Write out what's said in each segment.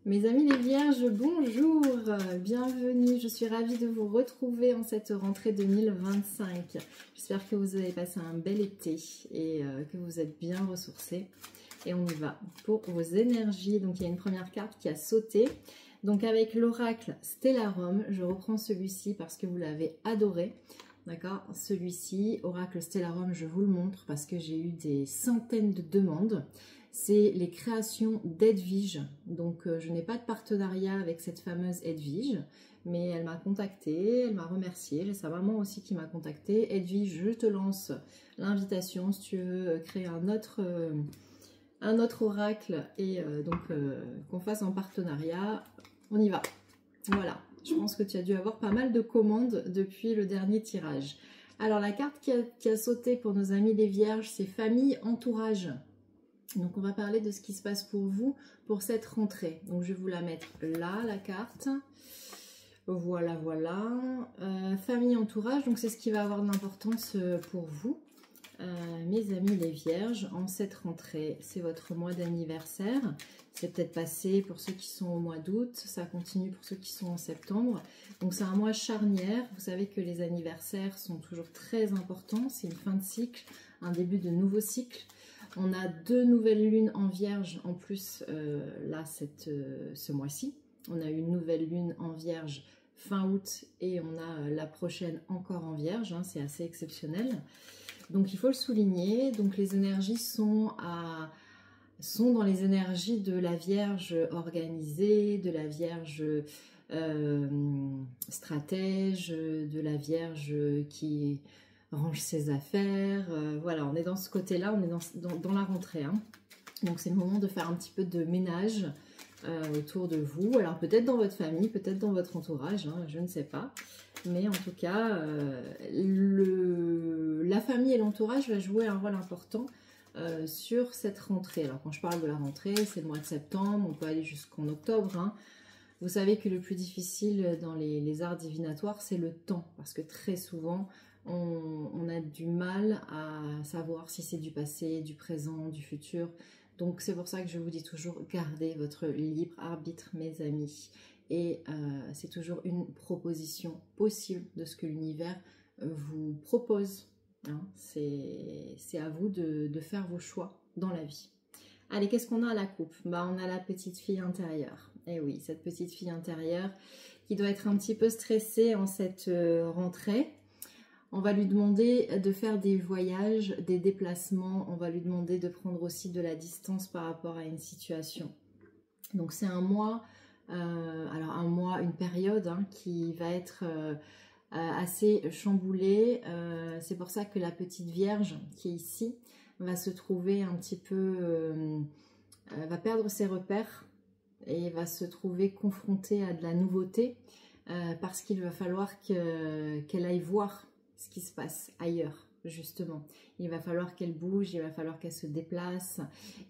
Mes amis les vierges, bonjour, bienvenue, je suis ravie de vous retrouver en cette rentrée 2025. J'espère que vous avez passé un bel été et que vous êtes bien ressourcés. Et on y va pour vos énergies. Donc il y a une première carte qui a sauté. Donc avec l'oracle Stellarum, je reprends celui-ci parce que vous l'avez adoré. D'accord, celui-ci, oracle Stellarum, je vous le montre parce que j'ai eu des centaines de demandes. C'est les créations d'Edwige. Donc, je n'ai pas de partenariat avec cette fameuse Edwige, mais elle m'a contactée, elle m'a remerciée. J'ai sa maman aussi qui m'a contactée. Edwige, je te lance l'invitation si tu veux créer un autre oracle et qu'on fasse en partenariat. On y va. Voilà. Je pense que tu as dû avoir pas mal de commandes depuis le dernier tirage. Alors, la carte qui a sauté pour nos amis les vierges, c'est famille, entourage. Donc, on va parler de ce qui se passe pour vous pour cette rentrée. Donc, je vais vous la mettre là, la carte. Voilà, voilà. Famille, entourage, donc c'est ce qui va avoir de l'importance pour vous. Mes amis les vierges, en cette rentrée, c'est votre mois d'anniversaire. C'est peut-être passé pour ceux qui sont au mois d'août, ça continue pour ceux qui sont en septembre. Donc c'est un mois charnière. Vous savez que les anniversaires sont toujours très importants. C'est une fin de cycle, un début de nouveau cycle. On a 2 nouvelles lunes en vierge en plus là ce mois-ci. On a une nouvelle lune en vierge fin août et on a la prochaine encore en vierge. Hein, c'est assez exceptionnel. Donc il faut le souligner. Donc les énergies sont dans les énergies de la Vierge organisée, de la Vierge stratège, de la Vierge qui range ses affaires. Voilà, on est dans ce côté-là, on est dans la rentrée. Hein. Donc c'est le moment de faire un petit peu de ménage autour de vous. Alors peut-être dans votre famille, peut-être dans votre entourage, hein, je ne sais pas. Mais en tout cas, la famille et l'entourage va jouer un rôle important sur cette rentrée. Alors quand je parle de la rentrée, c'est le mois de septembre, on peut aller jusqu'en octobre. Hein. Vous savez que le plus difficile dans les arts divinatoires, c'est le temps. Parce que très souvent, on a du mal à savoir si c'est du passé, du présent, du futur. Donc c'est pour ça que je vous dis toujours, gardez votre libre arbitre, mes amis. Et c'est toujours une proposition possible de ce que l'univers vous propose. Hein. C'est à vous de faire vos choix dans la vie. Allez, qu'est-ce qu'on a à la coupe? Bah, on a la petite fille intérieure. Et oui, cette petite fille intérieure qui doit être un petit peu stressée en cette rentrée. On va lui demander de faire des voyages, des déplacements. On va lui demander de prendre aussi de la distance par rapport à une situation. Donc c'est un mois... alors un mois, une période hein, qui va être assez chamboulée. C'est pour ça que la petite Vierge qui est ici va se trouver un petit peu, va perdre ses repères et va se trouver confrontée à de la nouveauté parce qu'il va falloir qu'elle aille voir ce qui se passe ailleurs. Justement, il va falloir qu'elle bouge, il va falloir qu'elle se déplace.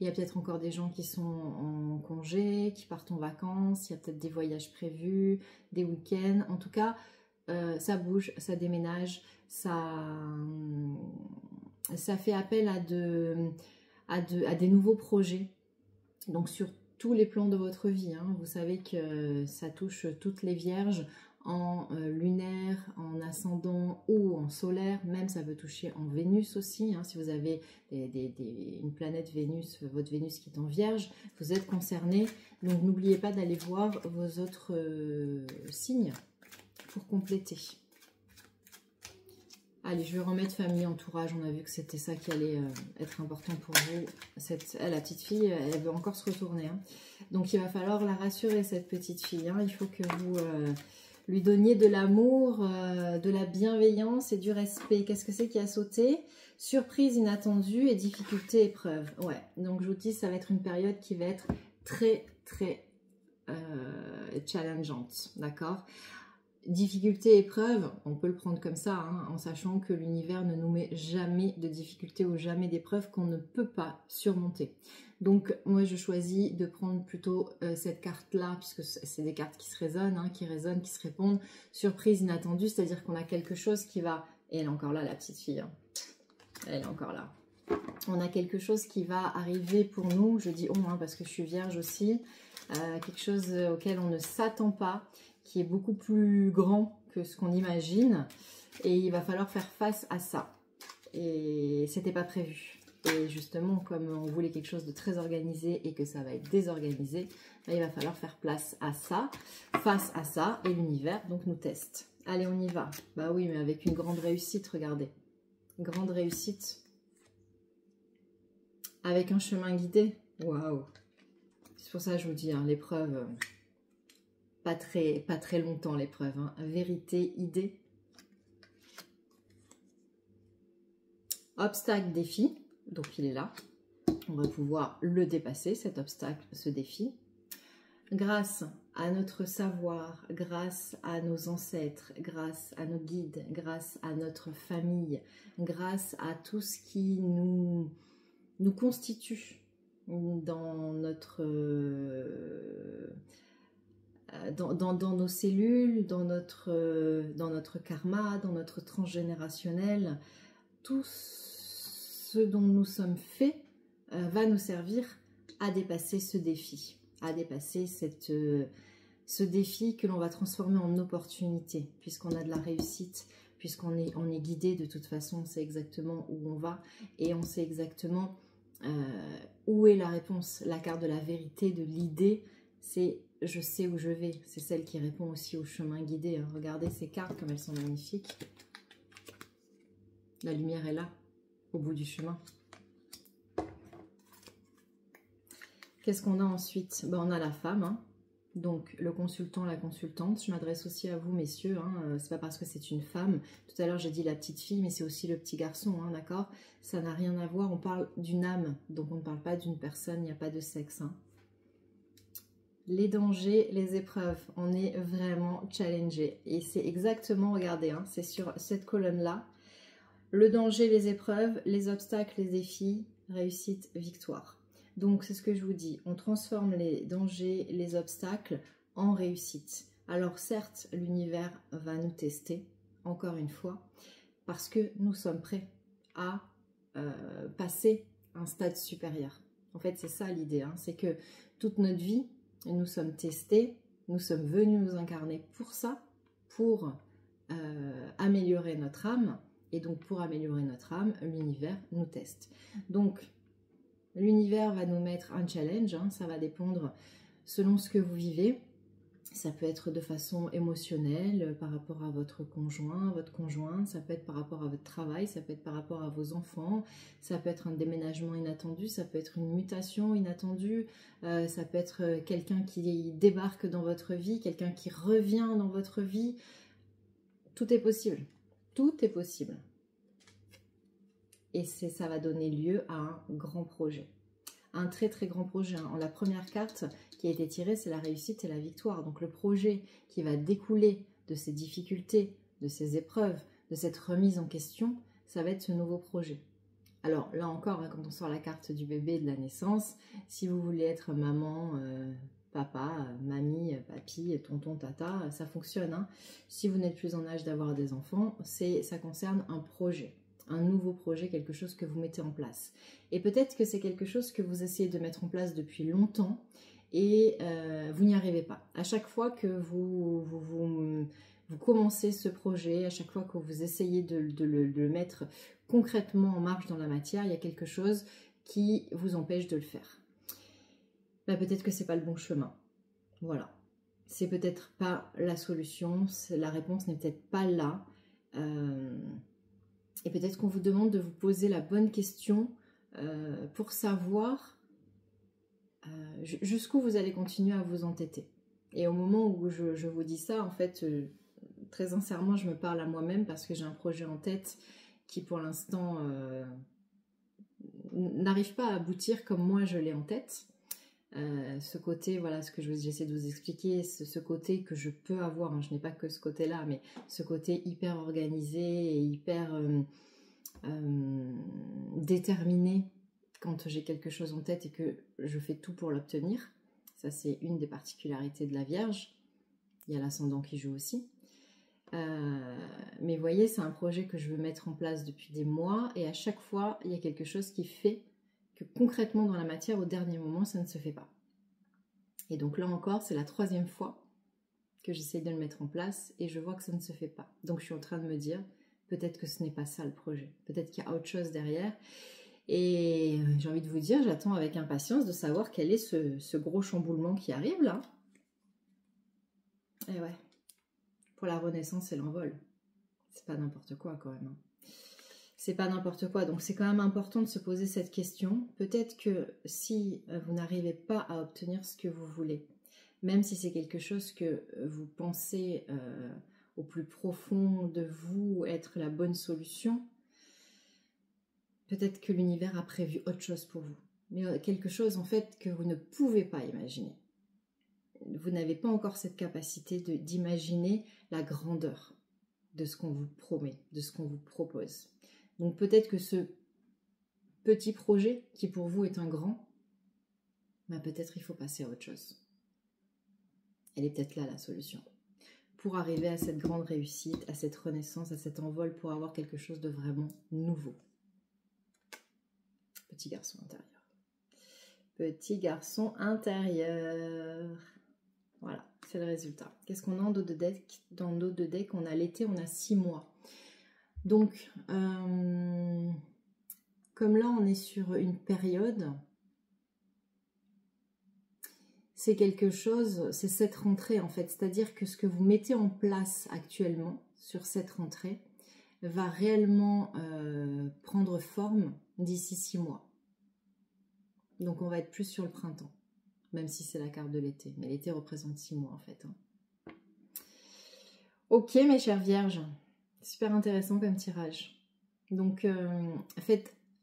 Il y a peut-être encore des gens qui sont en congé, qui partent en vacances, il y a peut-être des voyages prévus, des week-ends. En tout cas, ça bouge, ça déménage, ça fait appel à des nouveaux projets. Donc sur tous les plans de votre vie, hein, vous savez que ça touche toutes les vierges, en lunaire, en ascendant ou en solaire, même ça peut toucher en Vénus aussi, hein, si vous avez une planète Vénus, votre Vénus qui est en Vierge, vous êtes concerné, donc n'oubliez pas d'aller voir vos autres signes pour compléter. Allez, je vais remettre famille, entourage, on a vu que c'était ça qui allait être important pour vous. La petite fille, elle veut encore se retourner, hein. Donc il va falloir la rassurer cette petite fille, hein. Il faut que vous... lui donniez de l'amour, de la bienveillance et du respect. Qu'est-ce que c'est qui a sauté? Surprise inattendue et difficulté épreuve. Ouais, donc je vous dis, ça va être une période qui va être très, très challengeante. D'accord? Difficulté, épreuve, on peut le prendre comme ça, hein, en sachant que l'univers ne nous met jamais de difficultés ou jamais d'épreuves qu'on ne peut pas surmonter. Donc moi je choisis de prendre plutôt cette carte-là, puisque c'est des cartes qui se résonnent, hein, qui se répondent. Surprise inattendue, c'est-à-dire qu'on a quelque chose qui va... Et elle est encore là, la petite fille. Hein. Elle est encore là. On a quelque chose qui va arriver pour nous, je dis oh, hein, parce que je suis vierge aussi. quelque chose auquel on ne s'attend pas, qui est beaucoup plus grand que ce qu'on imagine. Et il va falloir faire face à ça. Et c'était pas prévu. Et justement, comme on voulait quelque chose de très organisé et que ça va être désorganisé, là, il va falloir faire place à ça, face à ça, et l'univers donc nous teste. Allez, on y va. Bah oui, mais avec une grande réussite, regardez. Grande réussite. Avec un chemin guidé. Waouh. C'est pour ça que je vous dis, hein, l'épreuve, pas très longtemps l'épreuve. Hein. Vérité, idée. Obstacle, défi. Donc il est là. On va pouvoir le dépasser, cet obstacle, ce défi. Grâce à notre savoir, grâce à nos ancêtres, grâce à nos guides, grâce à notre famille, grâce à tout ce qui nous constitue dans notre dans nos cellules, dans notre karma, dans notre transgénérationnel, tout ce dont nous sommes faits va nous servir à dépasser ce défi, à dépasser ce défi que l'on va transformer en opportunité, puisqu'on a de la réussite, puisqu'on est guidé de toute façon, on sait exactement où on va et on sait exactement où est la réponse. La carte de la vérité, de l'idée, c'est je sais où je vais. C'est celle qui répond aussi au chemin guidé. Hein. Regardez ces cartes comme elles sont magnifiques. La lumière est là, au bout du chemin. Qu'est-ce qu'on a ensuite? Ben, on a la femme, hein. Donc le consultant, la consultante. Je m'adresse aussi à vous, messieurs. Hein. C'est pas parce que c'est une femme. Tout à l'heure, j'ai dit la petite fille, mais c'est aussi le petit garçon, hein, d'accord? Ça n'a rien à voir. On parle d'une âme, donc on ne parle pas d'une personne. Il n'y a pas de sexe. Hein. Les dangers, les épreuves, on est vraiment challengé. Et c'est exactement, regardez, hein, c'est sur cette colonne-là. Le danger, les épreuves, les obstacles, les défis, réussite, victoire. Donc, c'est ce que je vous dis. On transforme les dangers, les obstacles en réussite. Alors, certes, l'univers va nous tester, encore une fois, parce que nous sommes prêts à passer un stade supérieur. En fait, c'est ça l'idée. Hein, c'est que toute notre vie, nous sommes testés, nous sommes venus nous incarner pour ça, pour améliorer notre âme. Et donc, pour améliorer notre âme, l'univers nous teste. Donc, l'univers va nous mettre un challenge. Hein, ça va dépendre selon ce que vous vivez. Ça peut être de façon émotionnelle par rapport à votre conjoint, votre conjointe. Ça peut être par rapport à votre travail. Ça peut être par rapport à vos enfants. Ça peut être un déménagement inattendu. Ça peut être une mutation inattendue. Ça peut être quelqu'un qui débarque dans votre vie, quelqu'un qui revient dans votre vie. Tout est possible. Tout est possible. Et ça va donner lieu à un grand projet. Un très très grand projet. Hein. La première carte qui a été tirée, c'est la réussite et la victoire. Donc le projet qui va découler de ces difficultés, de ces épreuves, de cette remise en question, ça va être ce nouveau projet. Alors là encore, hein, quand on sort la carte du bébé de la naissance, si vous voulez être maman, papa, mamie, papy, tonton, tata, ça fonctionne. Hein. Si vous n'êtes plus en âge d'avoir des enfants, ça concerne un projet. Un nouveau projet, quelque chose que vous mettez en place. Et peut-être que c'est quelque chose que vous essayez de mettre en place depuis longtemps et vous n'y arrivez pas. À chaque fois que vous commencez ce projet, à chaque fois que vous essayez de le mettre concrètement en marche dans la matière, il y a quelque chose qui vous empêche de le faire. Ben, peut-être que c'est pas le bon chemin. Voilà. C'est peut-être pas la solution, la réponse n'est peut-être pas là. Et peut-être qu'on vous demande de vous poser la bonne question pour savoir jusqu'où vous allez continuer à vous entêter. Et au moment où je vous dis ça, en fait, très sincèrement, je me parle à moi-même parce que j'ai un projet en tête qui, pour l'instant, n'arrive pas à aboutir comme moi je l'ai en tête. Ce côté, voilà, ce que j'essaie de vous expliquer, ce côté que je peux avoir, hein, je n'ai pas que ce côté-là, mais ce côté hyper organisé et hyper déterminé quand j'ai quelque chose en tête et que je fais tout pour l'obtenir. Ça, c'est une des particularités de la Vierge. Il y a l'ascendant qui joue aussi. Mais vous voyez, c'est un projet que je veux mettre en place depuis des mois et à chaque fois, il y a quelque chose qui fait que concrètement dans la matière, au dernier moment, ça ne se fait pas. Et donc là encore, c'est la 3e fois que j'essaye de le mettre en place et je vois que ça ne se fait pas. Donc je suis en train de me dire, peut-être que ce n'est pas ça le projet. Peut-être qu'il y a autre chose derrière. Et j'ai envie de vous dire, j'attends avec impatience de savoir quel est ce gros chamboulement qui arrive là. Et ouais, pour la renaissance et l'envol. C'est pas n'importe quoi quand même. Hein. C'est pas n'importe quoi. Donc c'est quand même important de se poser cette question. Peut-être que si vous n'arrivez pas à obtenir ce que vous voulez, même si c'est quelque chose que vous pensez au plus profond de vous être la bonne solution, peut-être que l'univers a prévu autre chose pour vous. Mais quelque chose en fait que vous ne pouvez pas imaginer. Vous n'avez pas encore cette capacité d'imaginer la grandeur de ce qu'on vous promet, de ce qu'on vous propose. Donc peut-être que ce petit projet qui pour vous est un grand, ben peut-être il faut passer à autre chose. Elle est peut-être là la solution. Pour arriver à cette grande réussite, à cette renaissance, à cet envol, pour avoir quelque chose de vraiment nouveau. Petit garçon intérieur. Petit garçon intérieur. Voilà, c'est le résultat. Qu'est-ce qu'on a en dos de deck? Dans le dos de deck, on a l'été, on a 6 mois. Donc, comme là, on est sur une période, c'est quelque chose, c'est cette rentrée en fait. C'est-à-dire que ce que vous mettez en place actuellement sur cette rentrée va réellement prendre forme d'ici 6 mois. Donc, on va être plus sur le printemps, même si c'est la carte de l'été. Mais l'été représente 6 mois en fait. Hein. Ok, mes chères vierges. Super intéressant comme tirage. Donc,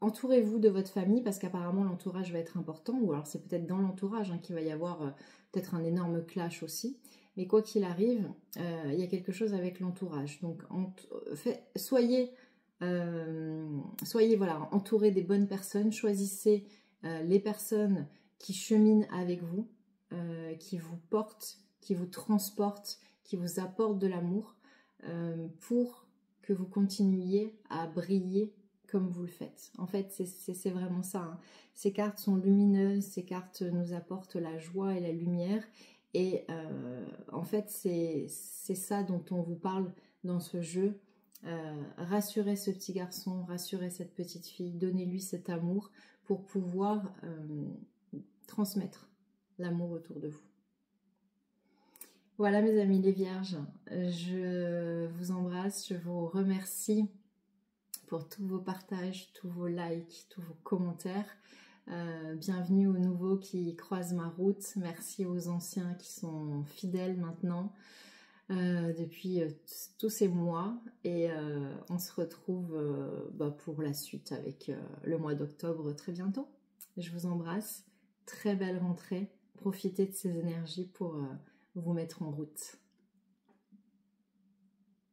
entourez-vous de votre famille parce qu'apparemment l'entourage va être important, ou alors c'est peut-être dans l'entourage hein, qu'il va y avoir peut-être un énorme clash aussi. Mais quoi qu'il arrive, il y a quelque chose avec l'entourage. Donc, soyez voilà, entourés des bonnes personnes, choisissez les personnes qui cheminent avec vous, qui vous portent, qui vous transportent, qui vous apportent de l'amour pour que vous continuiez à briller comme vous le faites. En fait, c'est vraiment ça. Hein. Ces cartes sont lumineuses, ces cartes nous apportent la joie et la lumière. Et en fait, c'est ça dont on vous parle dans ce jeu. Rassurez ce petit garçon, rassurez cette petite fille, donnez-lui cet amour pour pouvoir transmettre l'amour autour de vous. Voilà mes amis les vierges, je vous embrasse, je vous remercie pour tous vos partages, tous vos likes, tous vos commentaires. Bienvenue aux nouveaux qui croisent ma route, merci aux anciens qui sont fidèles maintenant depuis tous ces mois et on se retrouve pour la suite avec le mois d'octobre très bientôt. Je vous embrasse, très belle rentrée, profitez de ces énergies pour vous mettre en route.